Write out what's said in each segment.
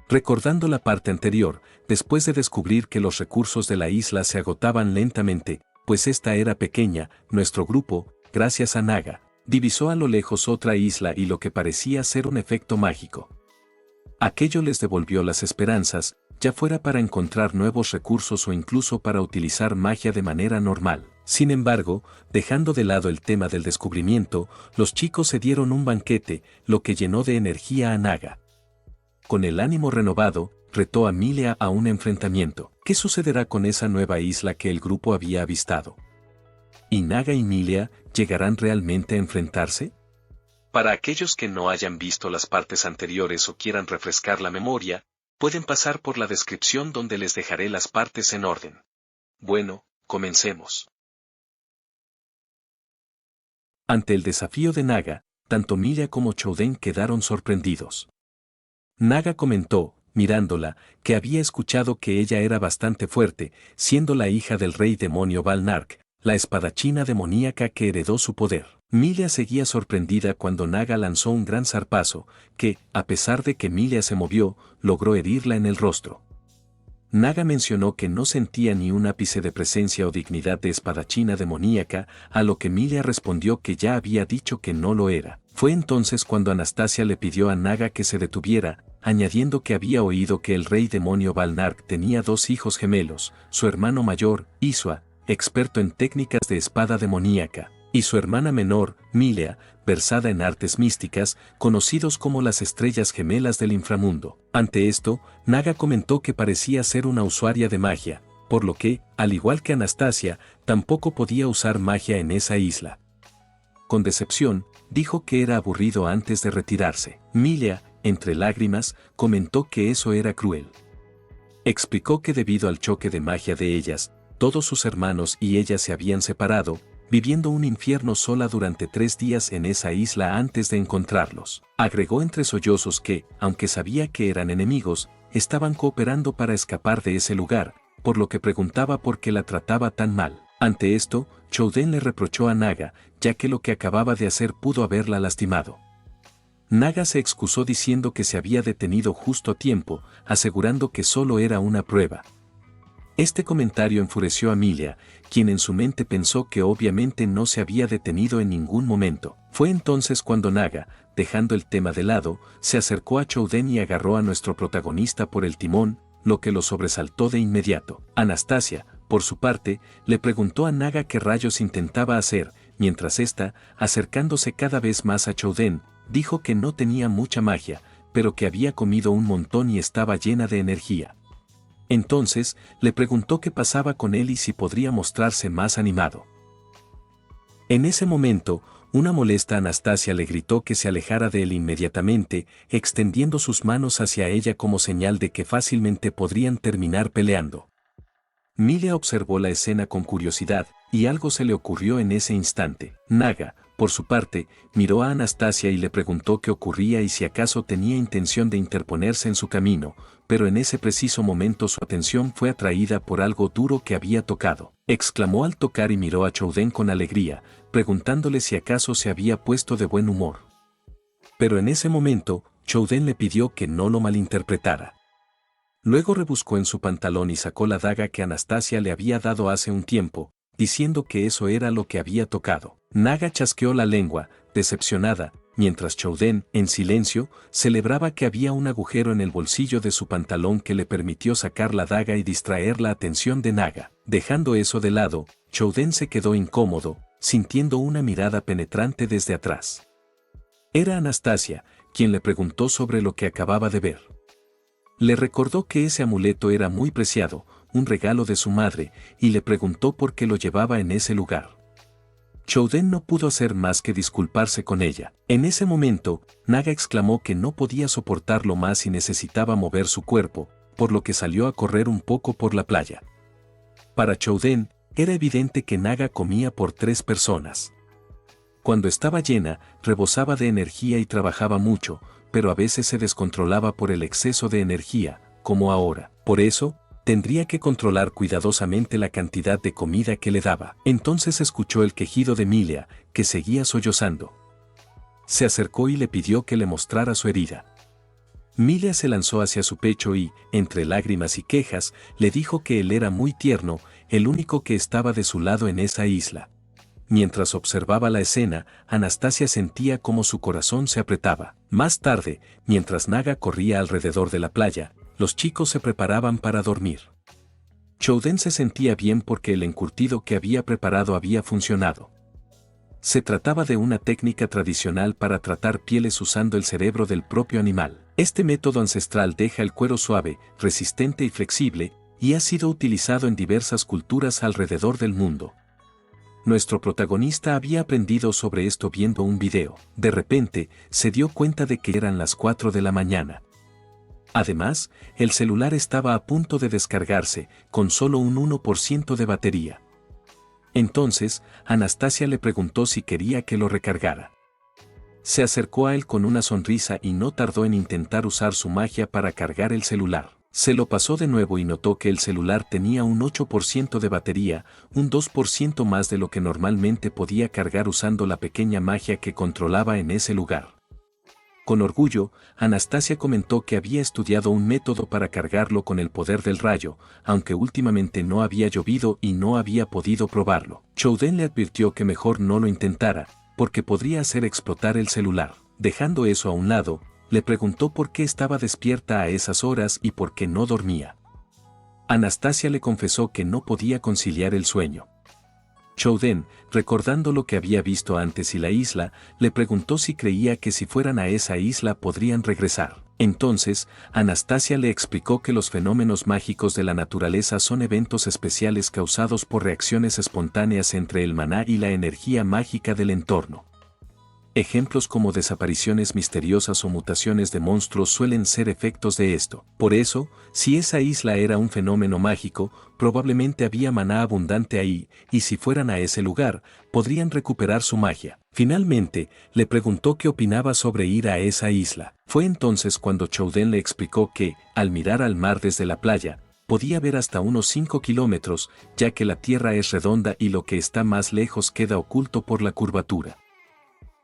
Recordando la parte anterior, después de descubrir que los recursos de la isla se agotaban lentamente, pues esta era pequeña, nuestro grupo, gracias a Naga, divisó a lo lejos otra isla y lo que parecía ser un efecto mágico. Aquello les devolvió las esperanzas, ya fuera para encontrar nuevos recursos o incluso para utilizar magia de manera normal. Sin embargo, dejando de lado el tema del descubrimiento, los chicos se dieron un banquete, lo que llenó de energía a Naga. Con el ánimo renovado, retó a Milia a un enfrentamiento. ¿Qué sucederá con esa nueva isla que el grupo había avistado? ¿Y Naga y Milia llegarán realmente a enfrentarse? Para aquellos que no hayan visto las partes anteriores o quieran refrescar la memoria, pueden pasar por la descripción donde les dejaré las partes en orden. Bueno, comencemos. Ante el desafío de Naga, tanto Milia como Chouden quedaron sorprendidos. Naga comentó, mirándola, que había escuchado que ella era bastante fuerte, siendo la hija del rey demonio Valnark, la espadachina demoníaca que heredó su poder. Milia seguía sorprendida cuando Naga lanzó un gran zarpazo, que, a pesar de que Milia se movió, logró herirla en el rostro. Naga mencionó que no sentía ni un ápice de presencia o dignidad de espadachina demoníaca, a lo que Milia respondió que ya había dicho que no lo era. Fue entonces cuando Anastasia le pidió a Naga que se detuviera, añadiendo que había oído que el rey demonio Valnark tenía 2 hijos gemelos, su hermano mayor, Isua, experto en técnicas de espada demoníaca, y su hermana menor, Milia, versada en artes místicas, conocidos como las estrellas gemelas del inframundo. Ante esto, Naga comentó que parecía ser una usuaria de magia, por lo que, al igual que Anastasia, tampoco podía usar magia en esa isla. Con decepción, dijo que era aburrido antes de retirarse. Milia, entre lágrimas, comentó que eso era cruel. Explicó que debido al choque de magia de ellas, todos sus hermanos y ella se habían separado, viviendo un infierno sola durante 3 días en esa isla antes de encontrarlos. Agregó entre sollozos que, aunque sabía que eran enemigos, estaban cooperando para escapar de ese lugar, por lo que preguntaba por qué la trataba tan mal. Ante esto, Chouden le reprochó a Naga, ya que lo que acababa de hacer pudo haberla lastimado. Naga se excusó diciendo que se había detenido justo a tiempo, asegurando que solo era una prueba. Este comentario enfureció a Milia, quien en su mente pensó que obviamente no se había detenido en ningún momento. Fue entonces cuando Naga, dejando el tema de lado, se acercó a Chouden y agarró a nuestro protagonista por el timón, lo que lo sobresaltó de inmediato. Anastasia, por su parte, le preguntó a Naga qué rayos intentaba hacer, mientras ésta, acercándose cada vez más a Chouden, dijo que no tenía mucha magia, pero que había comido un montón y estaba llena de energía. Entonces, le preguntó qué pasaba con él y si podría mostrarse más animado. En ese momento, una molesta Anastasia le gritó que se alejara de él inmediatamente, extendiendo sus manos hacia ella como señal de que fácilmente podrían terminar peleando. Milia observó la escena con curiosidad, y algo se le ocurrió en ese instante. Naga, por su parte, miró a Anastasia y le preguntó qué ocurría y si acaso tenía intención de interponerse en su camino, pero en ese preciso momento su atención fue atraída por algo duro que había tocado. Exclamó al tocar y miró a Chouden con alegría, preguntándole si acaso se había puesto de buen humor. Pero en ese momento, Chouden le pidió que no lo malinterpretara. Luego rebuscó en su pantalón y sacó la daga que Anastasia le había dado hace un tiempo, diciendo que eso era lo que había tocado. Naga chasqueó la lengua, decepcionada, mientras Chouden, en silencio, celebraba que había un agujero en el bolsillo de su pantalón que le permitió sacar la daga y distraer la atención de Naga. Dejando eso de lado, Chouden se quedó incómodo, sintiendo una mirada penetrante desde atrás. Era Anastasia, quien le preguntó sobre lo que acababa de ver. Le recordó que ese amuleto era muy preciado, un regalo de su madre, y le preguntó por qué lo llevaba en ese lugar. Chouden no pudo hacer más que disculparse con ella. En ese momento, Naga exclamó que no podía soportarlo más y necesitaba mover su cuerpo, por lo que salió a correr un poco por la playa. Para Chouden, era evidente que Naga comía por 3 personas. Cuando estaba llena, rebosaba de energía y trabajaba mucho, pero a veces se descontrolaba por el exceso de energía, como ahora. Por eso, tendría que controlar cuidadosamente la cantidad de comida que le daba. Entonces escuchó el quejido de Milia, que seguía sollozando. Se acercó y le pidió que le mostrara su herida. Milia se lanzó hacia su pecho y, entre lágrimas y quejas, le dijo que él era muy tierno, el único que estaba de su lado en esa isla. Mientras observaba la escena, Anastasia sentía cómo su corazón se apretaba. Más tarde, mientras Naga corría alrededor de la playa, los chicos se preparaban para dormir. Chouden se sentía bien porque el encurtido que había preparado había funcionado. Se trataba de una técnica tradicional para tratar pieles usando el cerebro del propio animal. Este método ancestral deja el cuero suave, resistente y flexible, y ha sido utilizado en diversas culturas alrededor del mundo. Nuestro protagonista había aprendido sobre esto viendo un video. De repente, se dio cuenta de que eran las 4 de la mañana. Además, el celular estaba a punto de descargarse, con solo un 1% de batería. Entonces, Anastasia le preguntó si quería que lo recargara. Se acercó a él con una sonrisa y no tardó en intentar usar su magia para cargar el celular. Se lo pasó de nuevo y notó que el celular tenía un 8% de batería, un 2% más de lo que normalmente podía cargar usando la pequeña magia que controlaba en ese lugar. Con orgullo, Anastasia comentó que había estudiado un método para cargarlo con el poder del rayo, aunque últimamente no había llovido y no había podido probarlo. Chouden le advirtió que mejor no lo intentara, porque podría hacer explotar el celular. Dejando eso a un lado, le preguntó por qué estaba despierta a esas horas y por qué no dormía. Anastasia le confesó que no podía conciliar el sueño. Chouden, recordando lo que había visto antes y la isla, le preguntó si creía que si fueran a esa isla podrían regresar. Entonces, Anastasia le explicó que los fenómenos mágicos de la naturaleza son eventos especiales causados por reacciones espontáneas entre el maná y la energía mágica del entorno. Ejemplos como desapariciones misteriosas o mutaciones de monstruos suelen ser efectos de esto. Por eso, si esa isla era un fenómeno mágico, probablemente había maná abundante ahí, y si fueran a ese lugar, podrían recuperar su magia. Finalmente, le preguntó qué opinaba sobre ir a esa isla. Fue entonces cuando Chouden le explicó que, al mirar al mar desde la playa, podía ver hasta unos 5 kilómetros, ya que la tierra es redonda y lo que está más lejos queda oculto por la curvatura.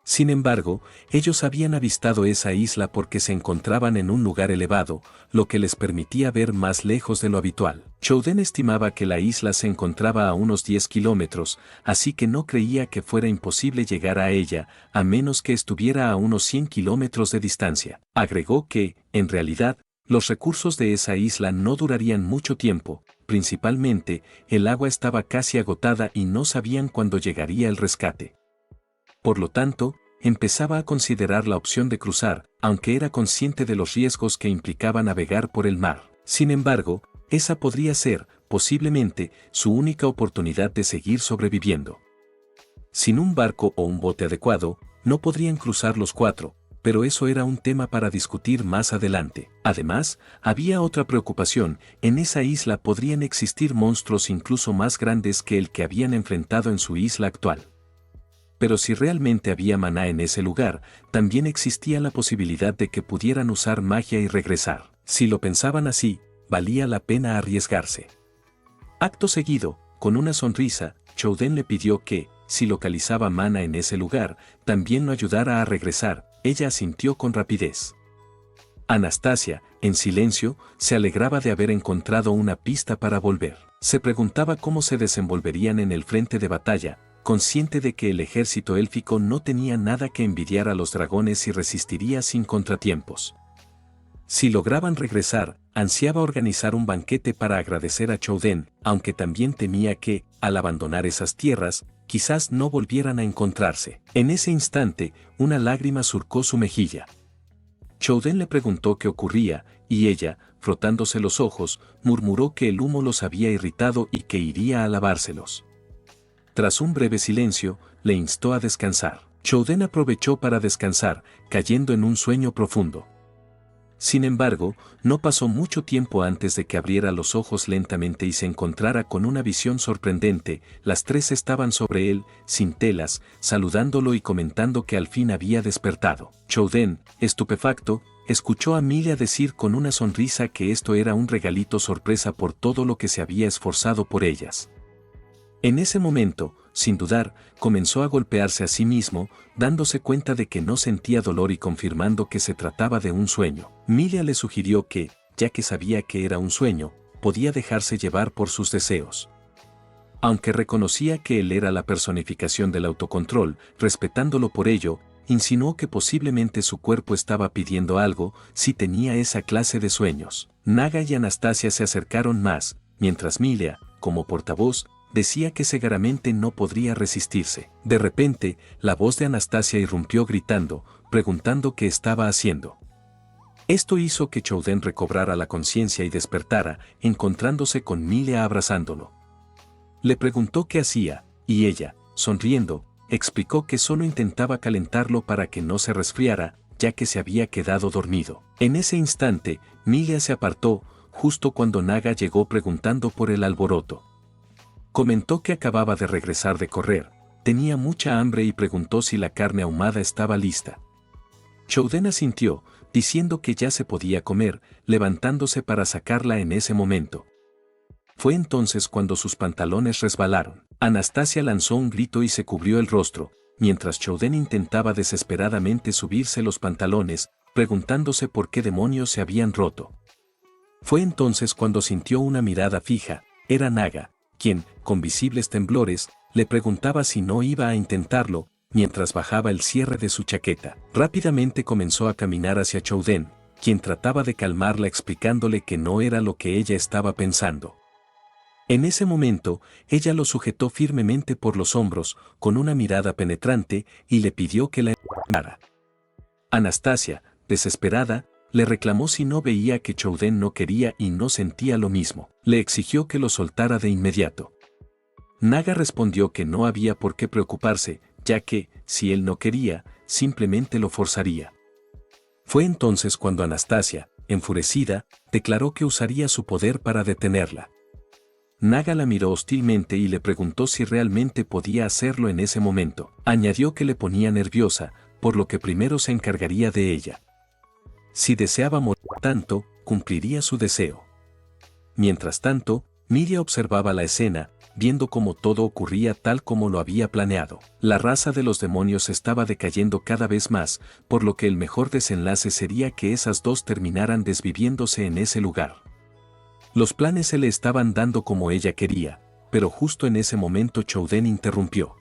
Sin embargo, ellos habían avistado esa isla porque se encontraban en un lugar elevado, lo que les permitía ver más lejos de lo habitual. Chouden estimaba que la isla se encontraba a unos 10 kilómetros, así que no creía que fuera imposible llegar a ella, a menos que estuviera a unos 100 kilómetros de distancia. Agregó que, en realidad, los recursos de esa isla no durarían mucho tiempo, principalmente, el agua estaba casi agotada y no sabían cuándo llegaría el rescate. Por lo tanto, empezaba a considerar la opción de cruzar, aunque era consciente de los riesgos que implicaba navegar por el mar. Sin embargo, esa podría ser, posiblemente, su única oportunidad de seguir sobreviviendo. Sin un barco o un bote adecuado, no podrían cruzar los 4, pero eso era un tema para discutir más adelante. Además, había otra preocupación: en esa isla podrían existir monstruos incluso más grandes que el que habían enfrentado en su isla actual. Pero si realmente había maná en ese lugar, también existía la posibilidad de que pudieran usar magia y regresar. Si lo pensaban así, valía la pena arriesgarse. Acto seguido, con una sonrisa, Chouden le pidió que, si localizaba maná en ese lugar, también lo ayudara a regresar. Ella asintió con rapidez. Anastasia, en silencio, se alegraba de haber encontrado una pista para volver. Se preguntaba cómo se desenvolverían en el frente de batalla, consciente de que el ejército élfico no tenía nada que envidiar a los dragones y resistiría sin contratiempos. Si lograban regresar, ansiaba organizar un banquete para agradecer a Chouden, aunque también temía que, al abandonar esas tierras, quizás no volvieran a encontrarse. En ese instante, una lágrima surcó su mejilla. Chouden le preguntó qué ocurría, y ella, frotándose los ojos, murmuró que el humo los había irritado y que iría a lavárselos. Tras un breve silencio, le instó a descansar. Chouden aprovechó para descansar, cayendo en un sueño profundo. Sin embargo, no pasó mucho tiempo antes de que abriera los ojos lentamente y se encontrara con una visión sorprendente. Las 3 estaban sobre él, sin telas, saludándolo y comentando que al fin había despertado. Chouden, estupefacto, escuchó a Milia decir con una sonrisa que esto era un regalito sorpresa por todo lo que se había esforzado por ellas. En ese momento, sin dudar, comenzó a golpearse a sí mismo, dándose cuenta de que no sentía dolor y confirmando que se trataba de un sueño. Milia le sugirió que, ya que sabía que era un sueño, podía dejarse llevar por sus deseos. Aunque reconocía que él era la personificación del autocontrol, respetándolo por ello, insinuó que posiblemente su cuerpo estaba pidiendo algo si tenía esa clase de sueños. Naga y Anastasia se acercaron más, mientras Milia, como portavoz, decía que seguramente no podría resistirse. De repente, la voz de Anastasia irrumpió gritando, preguntando qué estaba haciendo. Esto hizo que Chouden recobrara la conciencia y despertara, encontrándose con Milia abrazándolo. Le preguntó qué hacía, y ella, sonriendo, explicó que solo intentaba calentarlo para que no se resfriara, ya que se había quedado dormido. En ese instante, Milia se apartó, justo cuando Naga llegó preguntando por el alboroto. Comentó que acababa de regresar de correr, tenía mucha hambre y preguntó si la carne ahumada estaba lista. Chouden asintió, diciendo que ya se podía comer, levantándose para sacarla en ese momento. Fue entonces cuando sus pantalones resbalaron. Anastasia lanzó un grito y se cubrió el rostro, mientras Chouden intentaba desesperadamente subirse los pantalones, preguntándose por qué demonios se habían roto. Fue entonces cuando sintió una mirada fija, era Naga, quien, con visibles temblores, le preguntaba si no iba a intentarlo, mientras bajaba el cierre de su chaqueta. Rápidamente comenzó a caminar hacia Chouden, quien trataba de calmarla explicándole que no era lo que ella estaba pensando. En ese momento, ella lo sujetó firmemente por los hombros, con una mirada penetrante, y le pidió que la empujara. Anastasia, desesperada, le reclamó si no veía que Chouden no quería y no sentía lo mismo. Le exigió que lo soltara de inmediato. Naga respondió que no había por qué preocuparse, ya que, si él no quería, simplemente lo forzaría. Fue entonces cuando Anastasia, enfurecida, declaró que usaría su poder para detenerla. Naga la miró hostilmente y le preguntó si realmente podía hacerlo en ese momento. Añadió que le ponía nerviosa, por lo que primero se encargaría de ella. Si deseaba morir tanto, cumpliría su deseo. Mientras tanto, Milia observaba la escena, viendo cómo todo ocurría tal como lo había planeado. La raza de los demonios estaba decayendo cada vez más, por lo que el mejor desenlace sería que esas dos terminaran desviviéndose en ese lugar. Los planes se le estaban dando como ella quería, pero justo en ese momento Chouden interrumpió.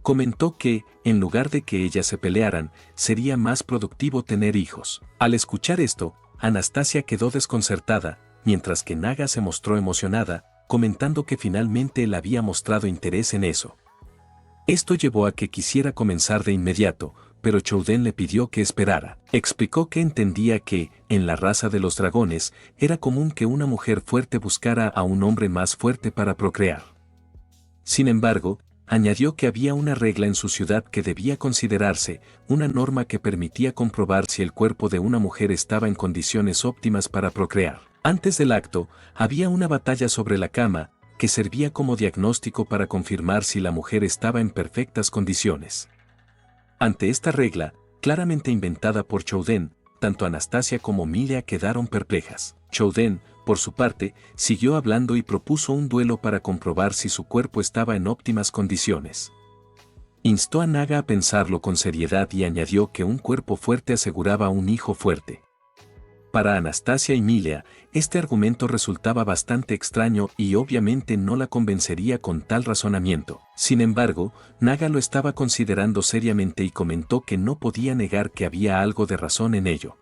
Comentó que, en lugar de que ellas se pelearan, sería más productivo tener hijos. Al escuchar esto, Anastasia quedó desconcertada, mientras que Naga se mostró emocionada, comentando que finalmente él había mostrado interés en eso. Esto llevó a que quisiera comenzar de inmediato, pero Chouden le pidió que esperara. Explicó que entendía que, en la raza de los dragones, era común que una mujer fuerte buscara a un hombre más fuerte para procrear. Sin embargo, añadió que había una regla en su ciudad que debía considerarse, una norma que permitía comprobar si el cuerpo de una mujer estaba en condiciones óptimas para procrear. Antes del acto, había una batalla sobre la cama, que servía como diagnóstico para confirmar si la mujer estaba en perfectas condiciones. Ante esta regla, claramente inventada por Chouden, tanto Anastasia como Milia quedaron perplejas. Chouden, por su parte, siguió hablando y propuso un duelo para comprobar si su cuerpo estaba en óptimas condiciones. Instó a Naga a pensarlo con seriedad y añadió que un cuerpo fuerte aseguraba un hijo fuerte. Para Anastasia y Milia, este argumento resultaba bastante extraño y obviamente no la convencería con tal razonamiento. Sin embargo, Naga lo estaba considerando seriamente y comentó que no podía negar que había algo de razón en ello.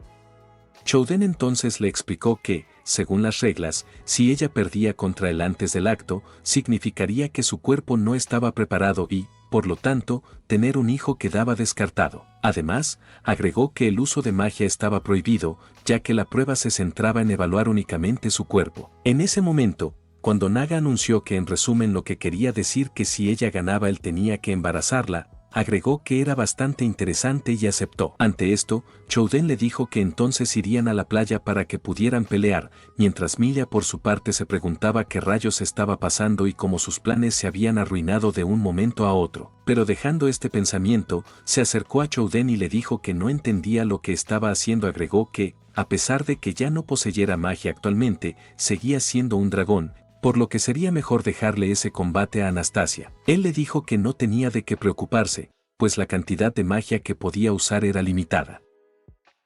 Chouden entonces le explicó que, según las reglas, si ella perdía contra él antes del acto, significaría que su cuerpo no estaba preparado y, por lo tanto, tener un hijo quedaba descartado. Además, agregó que el uso de magia estaba prohibido, ya que la prueba se centraba en evaluar únicamente su cuerpo. En ese momento, cuando Naga anunció que en resumen lo que quería decir que si ella ganaba él tenía que embarazarla, agregó que era bastante interesante y aceptó. Ante esto, Chouden le dijo que entonces irían a la playa para que pudieran pelear, mientras Milia por su parte se preguntaba qué rayos estaba pasando y cómo sus planes se habían arruinado de un momento a otro. Pero dejando este pensamiento, se acercó a Chouden y le dijo que no entendía lo que estaba haciendo. Agregó que, a pesar de que ya no poseyera magia actualmente, seguía siendo un dragón, por lo que sería mejor dejarle ese combate a Anastasia. Él le dijo que no tenía de qué preocuparse, pues la cantidad de magia que podía usar era limitada.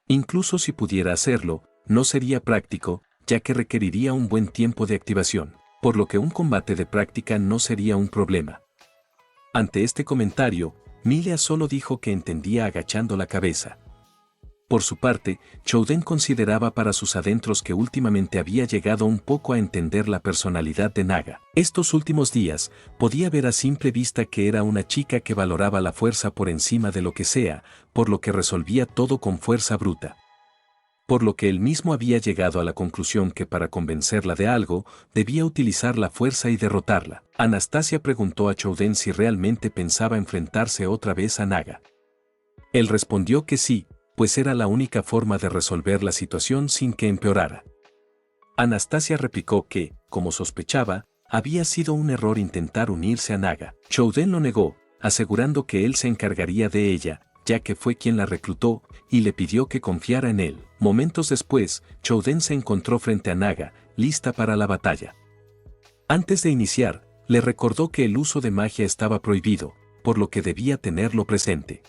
Incluso si pudiera hacerlo, no sería práctico, ya que requeriría un buen tiempo de activación, por lo que un combate de práctica no sería un problema. Ante este comentario, Milia solo dijo que entendía agachando la cabeza. Por su parte, Chouden consideraba para sus adentros que últimamente había llegado un poco a entender la personalidad de Naga. Estos últimos días, podía ver a simple vista que era una chica que valoraba la fuerza por encima de lo que sea, por lo que resolvía todo con fuerza bruta. Por lo que él mismo había llegado a la conclusión que para convencerla de algo, debía utilizar la fuerza y derrotarla. Anastasia preguntó a Chouden si realmente pensaba enfrentarse otra vez a Naga. Él respondió que sí, pues era la única forma de resolver la situación sin que empeorara. Anastasia replicó que, como sospechaba, había sido un error intentar unirse a Naga. Chouden lo negó, asegurando que él se encargaría de ella, ya que fue quien la reclutó, y le pidió que confiara en él. Momentos después, Chouden se encontró frente a Naga, lista para la batalla. Antes de iniciar, le recordó que el uso de magia estaba prohibido, por lo que debía tenerlo presente.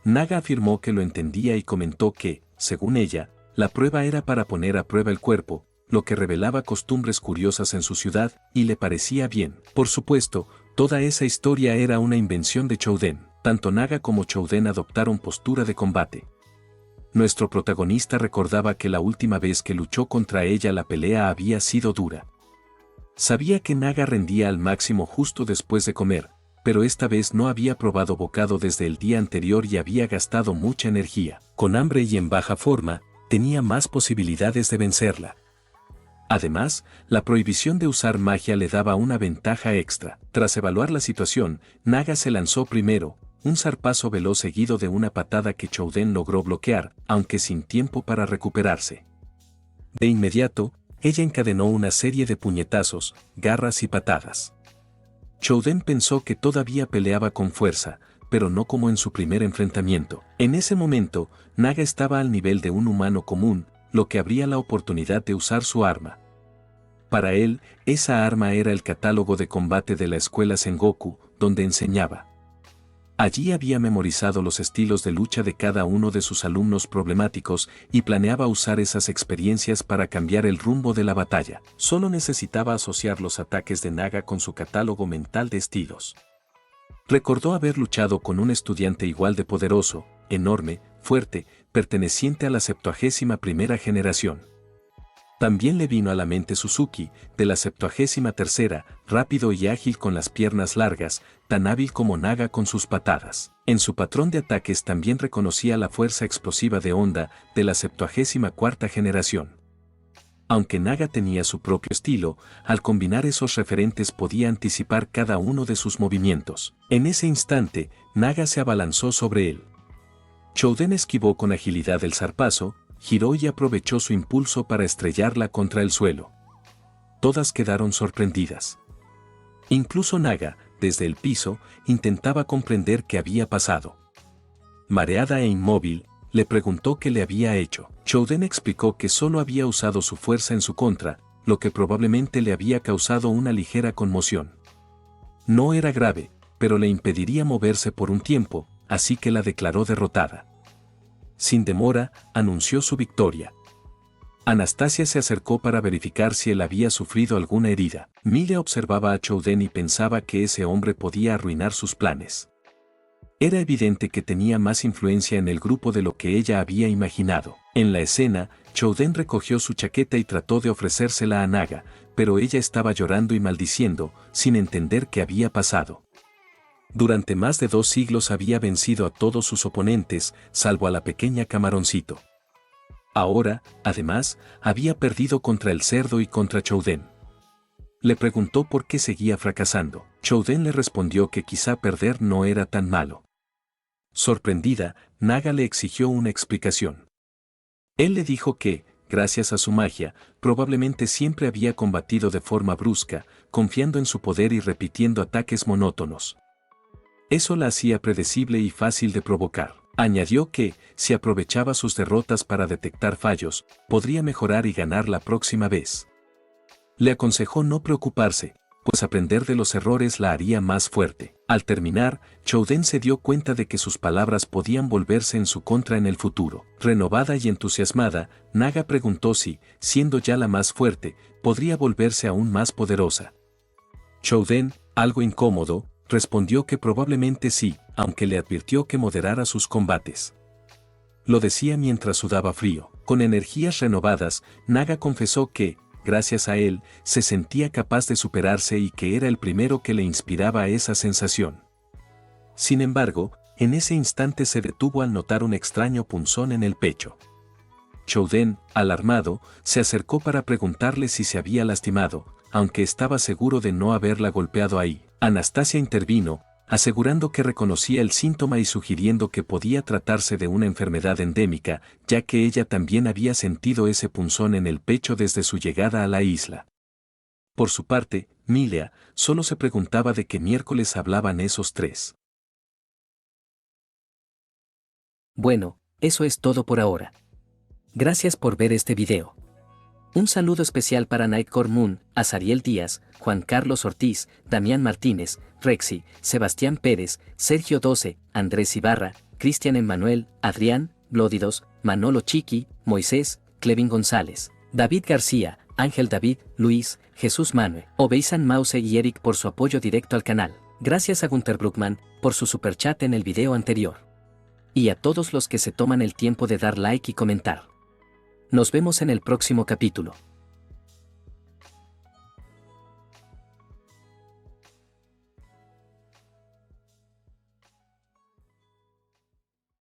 Naga afirmó que lo entendía y comentó que, según ella, la prueba era para poner a prueba el cuerpo, lo que revelaba costumbres curiosas en su ciudad, y le parecía bien. Por supuesto, toda esa historia era una invención de Chouden. Tanto Naga como Chouden adoptaron postura de combate. Nuestro protagonista recordaba que la última vez que luchó contra ella la pelea había sido dura. Sabía que Naga rendía al máximo justo después de comer, pero esta vez no había probado bocado desde el día anterior y había gastado mucha energía. Con hambre y en baja forma, tenía más posibilidades de vencerla. Además, la prohibición de usar magia le daba una ventaja extra. Tras evaluar la situación, Naga se lanzó primero, un zarpazo veloz seguido de una patada que Chouden logró bloquear, aunque sin tiempo para recuperarse. De inmediato, ella encadenó una serie de puñetazos, garras y patadas. Chouden pensó que todavía peleaba con fuerza, pero no como en su primer enfrentamiento. En ese momento, Naga estaba al nivel de un humano común, lo que abría la oportunidad de usar su arma. Para él, esa arma era el catálogo de combate de la escuela Sengoku, donde enseñaba. Allí había memorizado los estilos de lucha de cada uno de sus alumnos problemáticos y planeaba usar esas experiencias para cambiar el rumbo de la batalla. Solo necesitaba asociar los ataques de Naga con su catálogo mental de estilos. Recordó haber luchado con un estudiante igual de poderoso, enorme, fuerte, perteneciente a la 71ª generación. También le vino a la mente Suzuki, de la 73ª, rápido y ágil con las piernas largas, tan hábil como Naga con sus patadas. En su patrón de ataques también reconocía la fuerza explosiva de Honda, de la 74ª generación. Aunque Naga tenía su propio estilo, al combinar esos referentes podía anticipar cada uno de sus movimientos. En ese instante, Naga se abalanzó sobre él. Chouden esquivó con agilidad el zarpazo, giró y aprovechó su impulso para estrellarla contra el suelo. Todas quedaron sorprendidas. Incluso Naga, desde el piso, intentaba comprender qué había pasado. Mareada e inmóvil, le preguntó qué le había hecho. Chouden explicó que solo había usado su fuerza en su contra, lo que probablemente le había causado una ligera conmoción. No era grave, pero le impediría moverse por un tiempo, así que la declaró derrotada. Sin demora, anunció su victoria. Anastasia se acercó para verificar si él había sufrido alguna herida. Milia observaba a Chouden y pensaba que ese hombre podía arruinar sus planes. Era evidente que tenía más influencia en el grupo de lo que ella había imaginado. En la escena, Chouden recogió su chaqueta y trató de ofrecérsela a Naga, pero ella estaba llorando y maldiciendo, sin entender qué había pasado. Durante más de 2 siglos había vencido a todos sus oponentes, salvo a la pequeña Camaroncito. Ahora, además, había perdido contra el cerdo y contra Chouden. Le preguntó por qué seguía fracasando. Chouden le respondió que quizá perder no era tan malo. Sorprendida, Naga le exigió una explicación. Él le dijo que, gracias a su magia, probablemente siempre había combatido de forma brusca, confiando en su poder y repitiendo ataques monótonos. Eso la hacía predecible y fácil de provocar. Añadió que, si aprovechaba sus derrotas para detectar fallos, podría mejorar y ganar la próxima vez. Le aconsejó no preocuparse, pues aprender de los errores la haría más fuerte. Al terminar, Chouden se dio cuenta de que sus palabras podían volverse en su contra en el futuro. Renovada y entusiasmada, Naga preguntó si, siendo ya la más fuerte, podría volverse aún más poderosa. Chouden, algo incómodo, respondió que probablemente sí, aunque le advirtió que moderara sus combates. Lo decía mientras sudaba frío. Con energías renovadas, Naga confesó que, gracias a él, se sentía capaz de superarse y que era el primero que le inspiraba esa sensación. Sin embargo, en ese instante se detuvo al notar un extraño punzón en el pecho. Chouden, alarmado, se acercó para preguntarle si se había lastimado, aunque estaba seguro de no haberla golpeado ahí. Anastasia intervino, asegurando que reconocía el síntoma y sugiriendo que podía tratarse de una enfermedad endémica, ya que ella también había sentido ese punzón en el pecho desde su llegada a la isla. Por su parte, Milea solo se preguntaba de qué miércoles hablaban esos tres. Bueno, eso es todo por ahora. Gracias por ver este video. Un saludo especial para Nightcore Moon, Azariel Díaz, Juan Carlos Ortiz, Damián Martínez, Rexy, Sebastián Pérez, Sergio 12, Andrés Ibarra, Cristian Emmanuel, Adrián, Blódidos, Manolo Chiqui, Moisés, Clevin González, David García, Ángel David, Luis, Jesús Manuel, Obeisan Mause y Eric por su apoyo directo al canal. Gracias a Gunter Bruckman por su superchat en el video anterior. Y a todos los que se toman el tiempo de dar like y comentar. Nos vemos en el próximo capítulo.